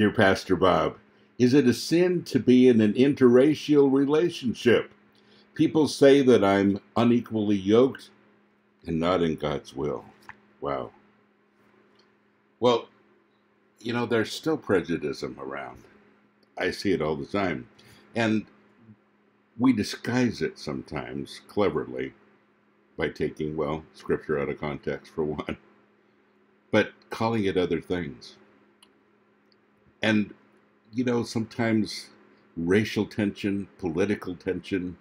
Dear Pastor Bob, is it a sin to be in an interracial relationship? People say that I'm unequally yoked and not in God's will. Wow. Well, there's still prejudice around. I see it all the time. And we disguise it sometimes cleverly by taking, scripture out of context for one, but calling it other things. And, sometimes racial tension, political tension,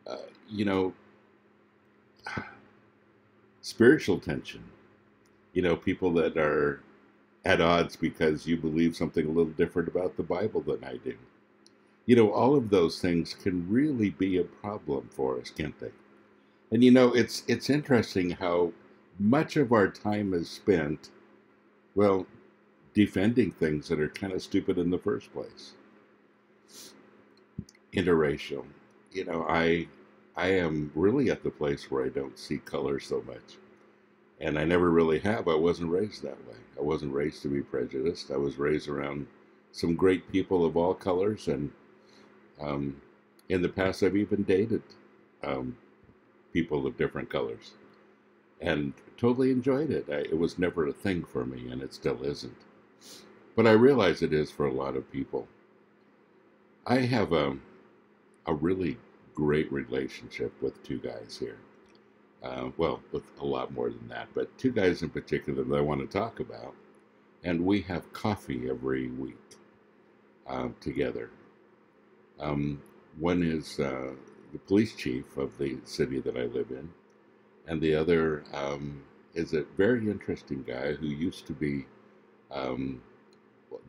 uh, you know, spiritual tension, people that are at odds because you believe something a little different about the Bible than I do. All of those things can really be a problem for us, can't they? And it's interesting how much of our time is spent, defending things that are kind of stupid in the first place. Interracial. I am really at the place where I don't see color so much. And I never really have. I wasn't raised that way. I wasn't raised to be prejudiced. I was raised around some great people of all colors. And in the past, I've even dated people of different colors and totally enjoyed it. It was never a thing for me, and it still isn't. But I realize it is for a lot of people. I have a really great relationship with two guys here. With a lot more than that, but two guys in particular that I want to talk about. And we have coffee every week together. One is the police chief of the city that I live in, and the other is a very interesting guy who used to be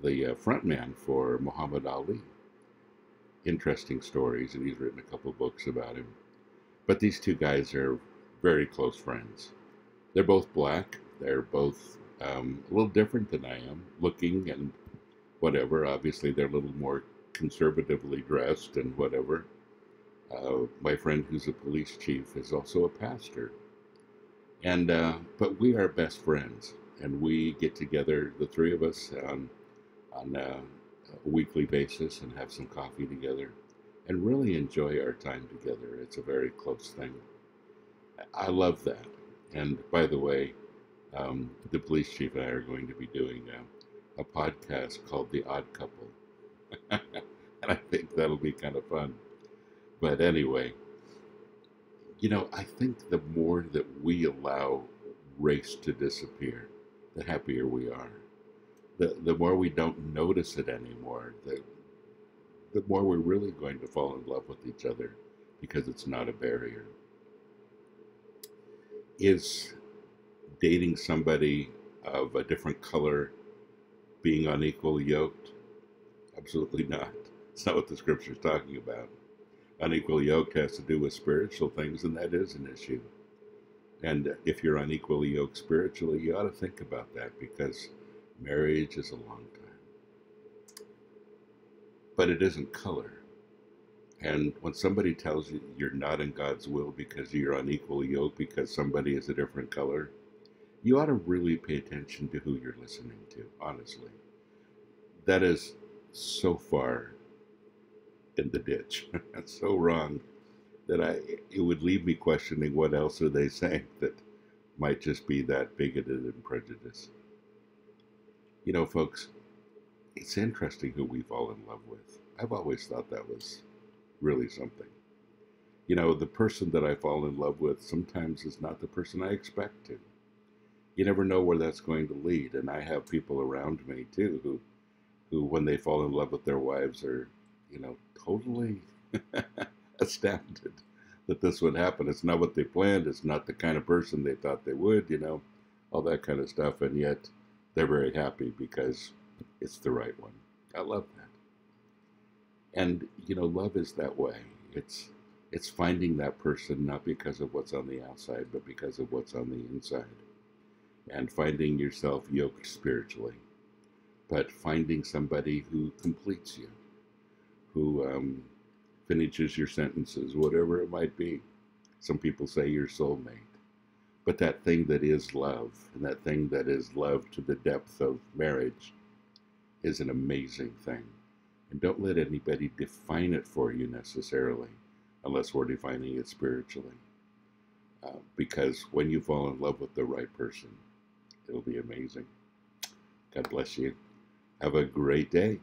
the front man for Muhammad Ali. Interesting stories, and he's written a couple books about him. But these two guys are very close friends. They're both black. They're both a little different than I am, looking and whatever. Obviously, they're a little more conservatively dressed and whatever. My friend who's a police chief is also a pastor. And but we are best friends, and we get together, the three of us, on a weekly basis and have some coffee together and really enjoy our time together. It's a very close thing. I love that. And by the way, the police chief and I are going to be doing a podcast called The Odd Couple. And I think that'll be kind of fun. But anyway, I think the more that we allow race to disappear, the happier we are. The more we don't notice it anymore, the more we're really going to fall in love with each other because it's not a barrier. Is dating somebody of a different color being unequally yoked? Absolutely not. It's not what the scripture is talking about. Unequally yoked has to do with spiritual things, and that is an issue. And if you're unequally yoked spiritually, you ought to think about that, because marriage is a long time. But it isn't color. And when somebody tells you you're not in God's will because you're unequally yoked because somebody is a different color, you ought to really pay attention to who you're listening to, honestly. That is so far in the ditch. That's so wrong that it would leave me questioning what else are they saying that might just be that bigoted and prejudiced. Folks, it's interesting who we fall in love with. I've always thought that was really something. The person that I fall in love with sometimes is not the person I expect to. You never know where that's going to lead. And I have people around me too who when they fall in love with their wives are, totally astounded that this would happen. It's not what they planned. It's not the kind of person they thought they would, all that kind of stuff. And yet they're very happy because it's the right one. I love that. And, love is that way. It's finding that person not because of what's on the outside, but because of what's on the inside. And finding yourself yoked spiritually. But finding somebody who completes you, who finishes your sentences, whatever it might be. Some people say your soulmate. But that thing that is love, and that thing that is love to the depth of marriage, is an amazing thing. And don't let anybody define it for you necessarily, unless we're defining it spiritually. Because when you fall in love with the right person, it'll be amazing. God bless you. Have a great day.